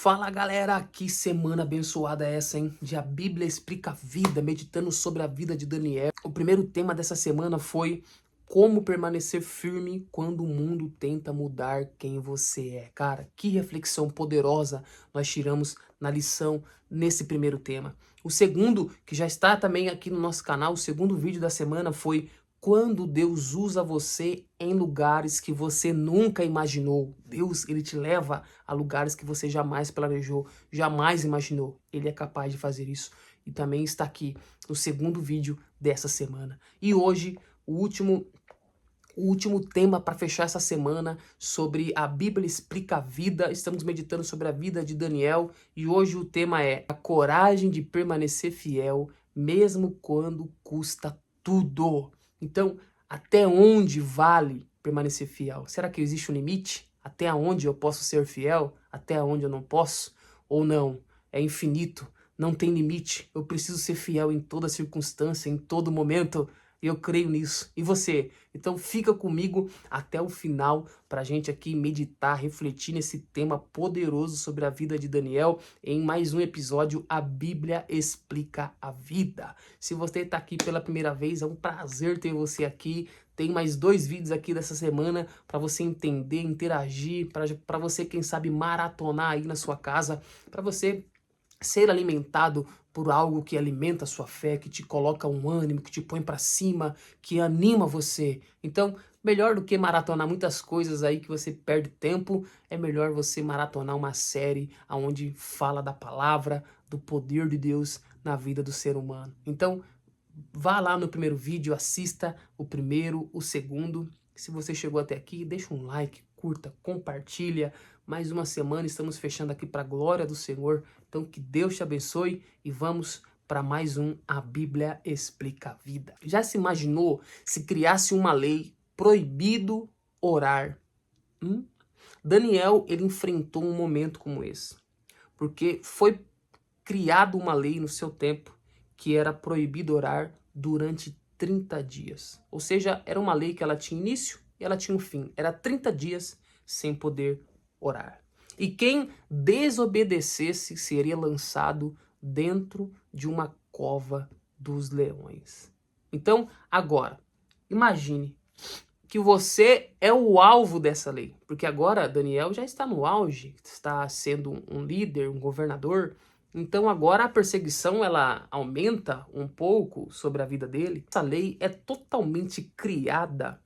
Fala galera, que semana abençoada é essa, hein? De A Bíblia Explica a Vida, meditando sobre a vida de Daniel. O primeiro tema dessa semana foi como permanecer firme quando o mundo tenta mudar quem você é. Cara, que reflexão poderosa nós tiramos na lição nesse primeiro tema. O segundo, que já está também aqui no nosso canal, o segundo vídeo da semana foi quando Deus usa você em lugares que você nunca imaginou. Deus, ele te leva a lugares que você jamais planejou, jamais imaginou. Ele é capaz de fazer isso. E também está aqui no segundo vídeo dessa semana. E hoje, o último tema para fechar essa semana sobre a Bíblia Explica a Vida. Estamos meditando sobre a vida de Daniel e hoje o tema é a coragem de permanecer fiel, mesmo quando custa tudo. Então, até onde vale permanecer fiel? Será que existe um limite? Até onde eu posso ser fiel? Até onde eu não posso? Ou não? É infinito, não tem limite. Eu preciso ser fiel em toda circunstância, em todo momento. Eu creio nisso. E você? Então fica comigo até o final para a gente aqui meditar, refletir nesse tema poderoso sobre a vida de Daniel em mais um episódio A Bíblia Explica a Vida. Se você está aqui pela primeira vez, é um prazer ter você aqui. Tem mais 2 vídeos aqui dessa semana para você entender, interagir, para você, quem sabe, maratonar aí na sua casa, para você ser alimentado por algo que alimenta a sua fé, que te coloca um ânimo, que te põe para cima, que anima você. Então, melhor do que maratonar muitas coisas aí que você perde tempo, é melhor você maratonar uma série onde fala da palavra, do poder de Deus na vida do ser humano. Então, vá lá no primeiro vídeo, assista o primeiro, o segundo. Se você chegou até aqui, deixa um like, curta, compartilha. Mais uma semana, estamos fechando aqui para a glória do Senhor. Então que Deus te abençoe e vamos para mais um A Bíblia Explica a Vida. Já se imaginou se criasse uma lei proibido orar? Daniel, ele enfrentou um momento como esse, porque foi criado uma lei no seu tempo que era proibido orar durante 30 dias. Ou seja, era uma lei que ela tinha início e ela tinha um fim. Era 30 dias sem poder orar. E quem desobedecesse seria lançado dentro de uma cova dos leões. Então, agora, imagine que você é o alvo dessa lei. Porque agora Daniel já está no auge, está sendo um líder, um governador. Então agora a perseguição ela aumenta um pouco sobre a vida dele. Essa lei é totalmente criada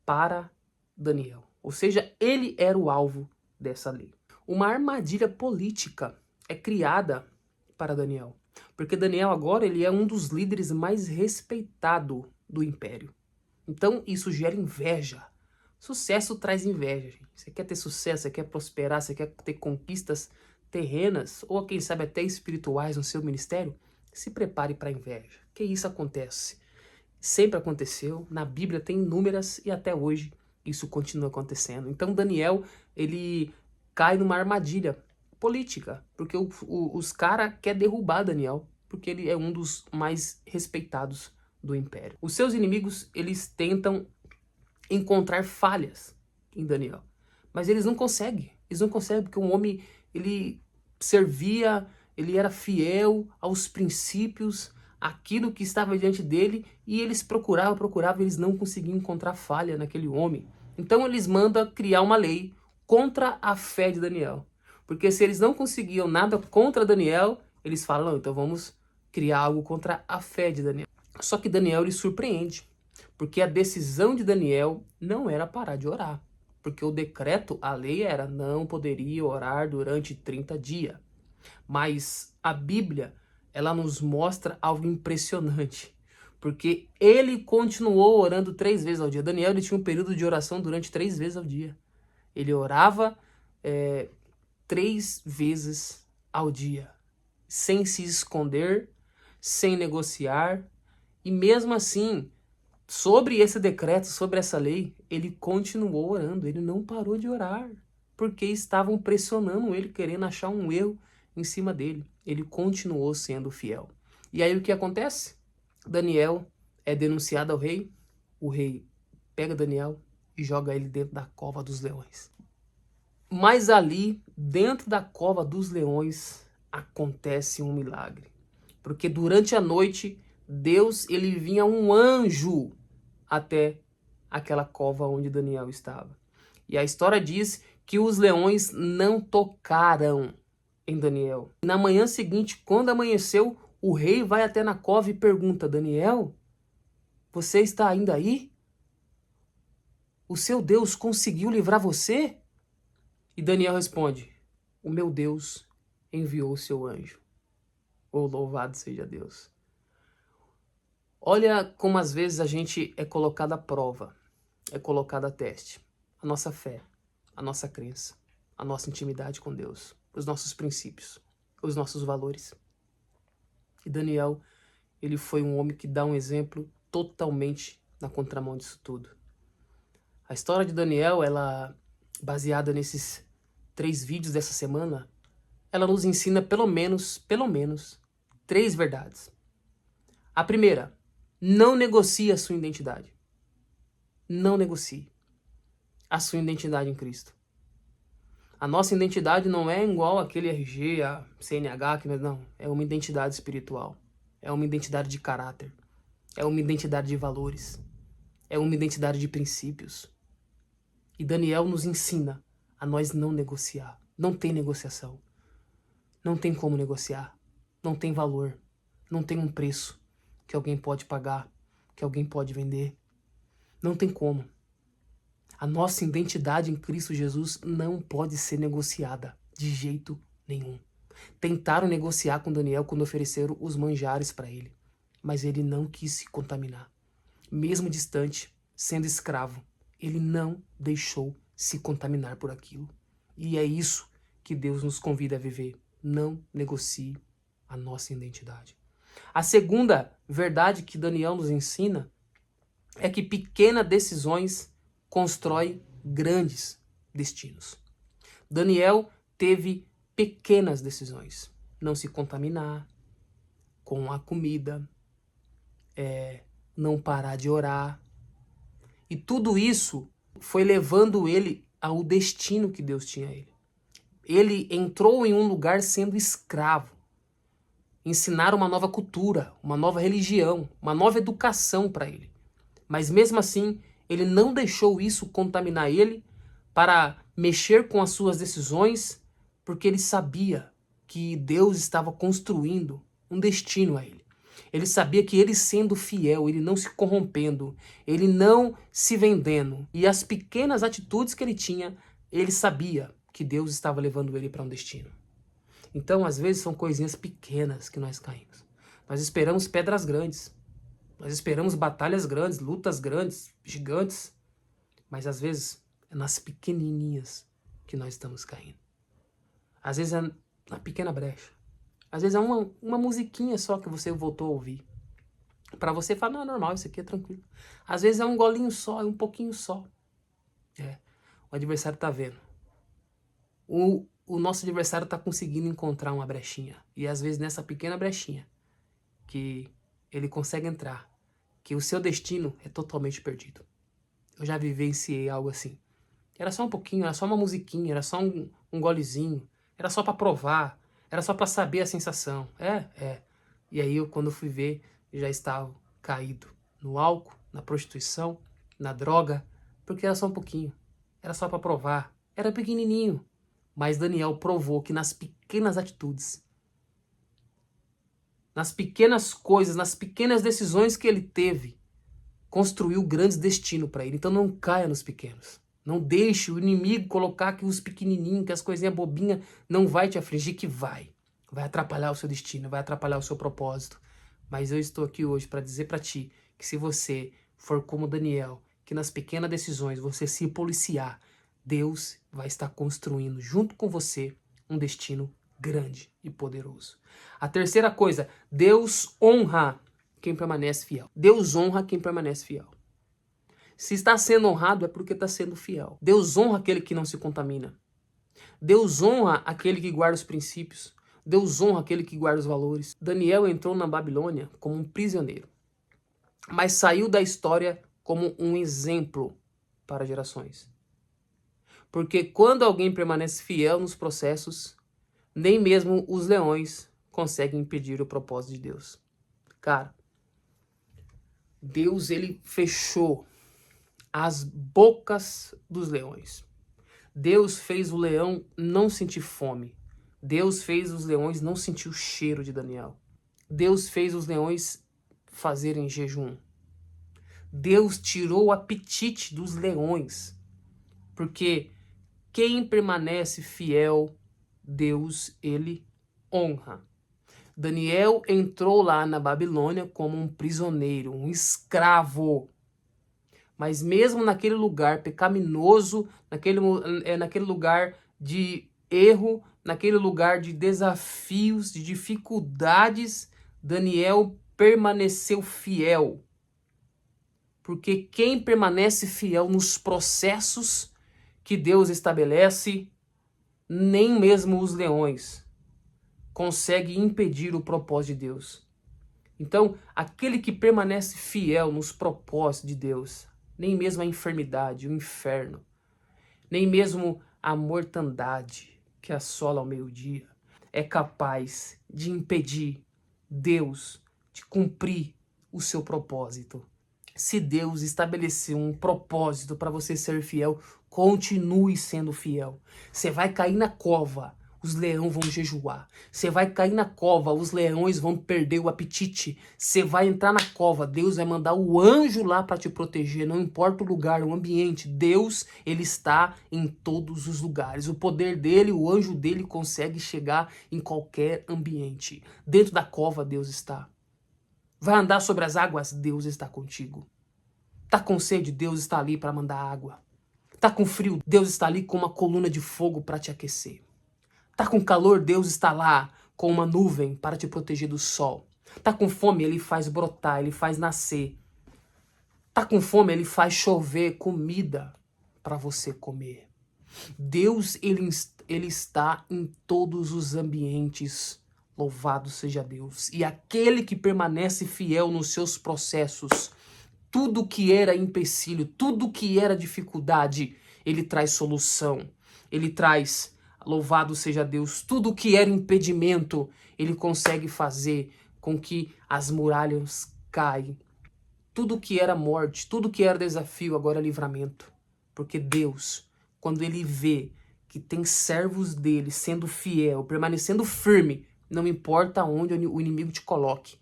para Daniel. Ou seja, ele era o alvo dessa lei. Uma armadilha política é criada para Daniel. Porque Daniel agora ele é um dos líderes mais respeitados do império. Então isso gera inveja. Sucesso traz inveja, gente. Você quer ter sucesso, você quer prosperar, você quer ter conquistas terrenas ou quem sabe até espirituais no seu ministério, se prepare para a inveja. Que isso acontece. Sempre aconteceu, na Bíblia tem inúmeras e até hoje isso continua acontecendo. Então Daniel, ele cai numa armadilha política, porque os caras querem derrubar Daniel, porque ele é um dos mais respeitados do império. Os seus inimigos, eles tentam encontrar falhas em Daniel, mas eles não conseguem. Eles não conseguem porque o homem, ele servia, ele era fiel aos princípios, aquilo que estava diante dele, e eles procuravam, e eles não conseguiam encontrar falha naquele homem. Então eles mandam criar uma lei contra a fé de Daniel. Porque se eles não conseguiam nada contra Daniel, eles falam, não, então vamos criar algo contra a fé de Daniel. Só que Daniel lhe surpreende, porque a decisão de Daniel não era parar de orar. Porque o decreto, a lei era, não poderia orar durante 30 dias. Mas a Bíblia, ela nos mostra algo impressionante. Porque ele continuou orando 3 vezes ao dia. Daniel, ele tinha um período de oração durante 3 vezes ao dia. Ele orava 3 vezes ao dia. Sem se esconder, sem negociar. E mesmo assim, sobre esse decreto, sobre essa lei, ele continuou orando, ele não parou de orar, porque estavam pressionando ele, querendo achar um erro em cima dele. Ele continuou sendo fiel. E aí o que acontece? Daniel é denunciado ao rei, o rei pega Daniel e joga ele dentro da cova dos leões. Mas ali, dentro da cova dos leões, acontece um milagre. Porque durante a noite, Deus, ele vinha um anjo até aquela cova onde Daniel estava. E a história diz que os leões não tocaram em Daniel. Na manhã seguinte, quando amanheceu, o rei vai até na cova e pergunta: Daniel, você está ainda aí? O seu Deus conseguiu livrar você? E Daniel responde: o meu Deus enviou o seu anjo. Oh, louvado seja Deus. Olha como às vezes a gente é colocado à prova, é colocado a teste. A nossa fé, a nossa crença, a nossa intimidade com Deus, os nossos princípios, os nossos valores. E Daniel, ele foi um homem que dá um exemplo totalmente na contramão disso tudo. A história de Daniel, ela, baseada nesses 3 vídeos dessa semana, ela nos ensina pelo menos 3 verdades. A primeira, não negocie a sua identidade. Não negocie a sua identidade em Cristo. A nossa identidade não é igual aquele RG, a CNH, que não. É uma identidade espiritual. É uma identidade de caráter. É uma identidade de valores. É uma identidade de princípios. E Daniel nos ensina a nós não negociar. Não tem negociação. Não tem como negociar. Não tem valor. Não tem um preço que alguém pode pagar, que alguém pode vender. Não tem como. A nossa identidade em Cristo Jesus não pode ser negociada de jeito nenhum. Tentaram negociar com Daniel quando ofereceram os manjares para ele, mas ele não quis se contaminar. Mesmo distante, sendo escravo, ele não deixou se contaminar por aquilo. E é isso que Deus nos convida a viver. Não negocie a nossa identidade. A segunda verdade que Daniel nos ensina é que pequenas decisões constroem grandes destinos. Daniel teve pequenas decisões. Não se contaminar com a comida, não parar de orar. E tudo isso foi levando ele ao destino que Deus tinha a ele. Ele entrou em um lugar sendo escravo. Ensinaram uma nova cultura, uma nova religião, uma nova educação para ele. Mas mesmo assim, ele não deixou isso contaminar ele para mexer com as suas decisões, porque ele sabia que Deus estava construindo um destino a ele. Ele sabia que ele sendo fiel, ele não se corrompendo, ele não se vendendo, e as pequenas atitudes que ele tinha, ele sabia que Deus estava levando ele para um destino. Então, às vezes, são coisinhas pequenas que nós caímos. Nós esperamos pedras grandes. Nós esperamos batalhas grandes, lutas grandes, gigantes. Mas, às vezes, é nas pequenininhas que nós estamos caindo. Às vezes, é na pequena brecha. Às vezes, é uma musiquinha só que você voltou a ouvir. Para você falar, não, é normal, isso aqui é tranquilo. Às vezes, é um golinho só, é um pouquinho só. O adversário está vendo. O nosso adversário está conseguindo encontrar uma brechinha. E às vezes nessa pequena brechinha que ele consegue entrar, que o seu destino é totalmente perdido. Eu já vivenciei algo assim. Era só um pouquinho, era só uma musiquinha, era só um golezinho, era só para provar, era só para saber a sensação. E aí quando eu fui ver, já estava caído no álcool, na prostituição, na droga, porque era só um pouquinho. Era só para provar. Era pequenininho. Mas Daniel provou que nas pequenas atitudes, nas pequenas coisas, nas pequenas decisões que ele teve, construiu grandes destinos para ele. Então não caia nos pequenos. Não deixe o inimigo colocar que os pequenininhos, que as coisinhas bobinhas, não vai te afligir, que vai. Vai atrapalhar o seu destino, vai atrapalhar o seu propósito. Mas eu estou aqui hoje para dizer para ti que se você for como Daniel, que nas pequenas decisões você se policiar, Deus vai estar construindo junto com você um destino grande e poderoso. A terceira coisa, Deus honra quem permanece fiel. Deus honra quem permanece fiel. Se está sendo honrado é porque está sendo fiel. Deus honra aquele que não se contamina. Deus honra aquele que guarda os princípios. Deus honra aquele que guarda os valores. Daniel entrou na Babilônia como um prisioneiro, mas saiu da história como um exemplo para gerações. Porque quando alguém permanece fiel nos processos, nem mesmo os leões conseguem impedir o propósito de Deus. Cara, Deus, ele fechou as bocas dos leões. Deus fez o leão não sentir fome. Deus fez os leões não sentir o cheiro de Daniel. Deus fez os leões fazerem jejum. Deus tirou o apetite dos leões. Porque quem permanece fiel, Deus, ele honra. Daniel entrou lá na Babilônia como um prisioneiro, um escravo. Mas mesmo naquele lugar pecaminoso, naquele lugar de erro, naquele lugar de desafios, de dificuldades, Daniel permaneceu fiel. Porque quem permanece fiel nos processos que Deus estabelece, nem mesmo os leões conseguem impedir o propósito de Deus. Então, aquele que permanece fiel nos propósitos de Deus, nem mesmo a enfermidade, o inferno, nem mesmo a mortandade que assola ao meio-dia, é capaz de impedir Deus de cumprir o seu propósito. Se Deus estabeleceu um propósito para você ser fiel, continue sendo fiel. Você vai cair na cova, os leões vão jejuar. Você vai cair na cova, os leões vão perder o apetite. Você vai entrar na cova, Deus vai mandar o anjo lá para te proteger. Não importa o lugar, o ambiente. Deus, ele está em todos os lugares. O poder dele, o anjo dele consegue chegar em qualquer ambiente. Dentro da cova, Deus está. Vai andar sobre as águas? Deus está contigo. Tá com sede? Deus está ali para mandar água. Tá com frio? Deus está ali com uma coluna de fogo para te aquecer. Tá com calor? Deus está lá com uma nuvem para te proteger do sol. Tá com fome? Ele faz brotar, ele faz nascer. Tá com fome? Ele faz chover comida para você comer. Deus, ele está em todos os ambientes. Louvado seja Deus. E aquele que permanece fiel nos seus processos, tudo que era empecilho, tudo que era dificuldade, ele traz solução. Ele traz, louvado seja Deus, tudo que era impedimento, ele consegue fazer com que as muralhas caem. Tudo que era morte, tudo que era desafio, agora é livramento. Porque Deus, quando ele vê que tem servos dele sendo fiel, permanecendo firme, não importa onde o inimigo te coloque,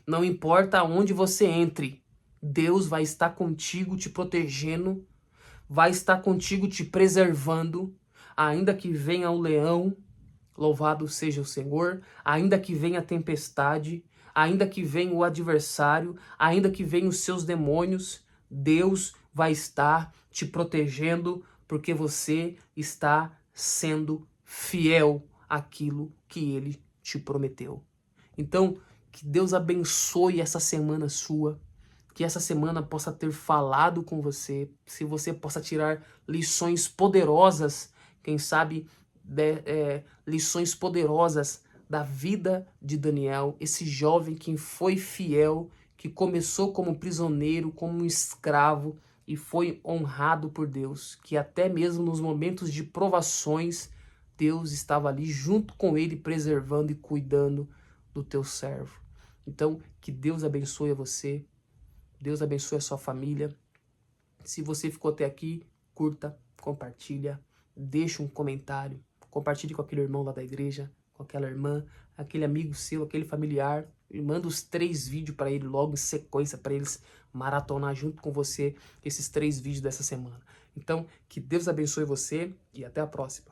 não importa onde você entre, Deus vai estar contigo te protegendo, vai estar contigo te preservando, ainda que venha o leão, louvado seja o Senhor, ainda que venha a tempestade, ainda que venha o adversário, ainda que venham os seus demônios, Deus vai estar te protegendo, porque você está sendo fiel àquilo que ele te prometeu. Então, que Deus abençoe essa semana sua, que essa semana possa ter falado com você, se você possa tirar lições poderosas, quem sabe lições poderosas da vida de Daniel, esse jovem que foi fiel, que começou como prisioneiro, como um escravo e foi honrado por Deus, que até mesmo nos momentos de provações, Deus estava ali junto com ele, preservando e cuidando do teu servo. Então, que Deus abençoe a você, Deus abençoe a sua família. Se você ficou até aqui, curta, compartilha, deixa um comentário, compartilhe com aquele irmão lá da igreja, com aquela irmã, aquele amigo seu, aquele familiar, e manda os 3 vídeos para ele logo em sequência, para eles maratonar junto com você esses 3 vídeos dessa semana. Então, que Deus abençoe você e até a próxima.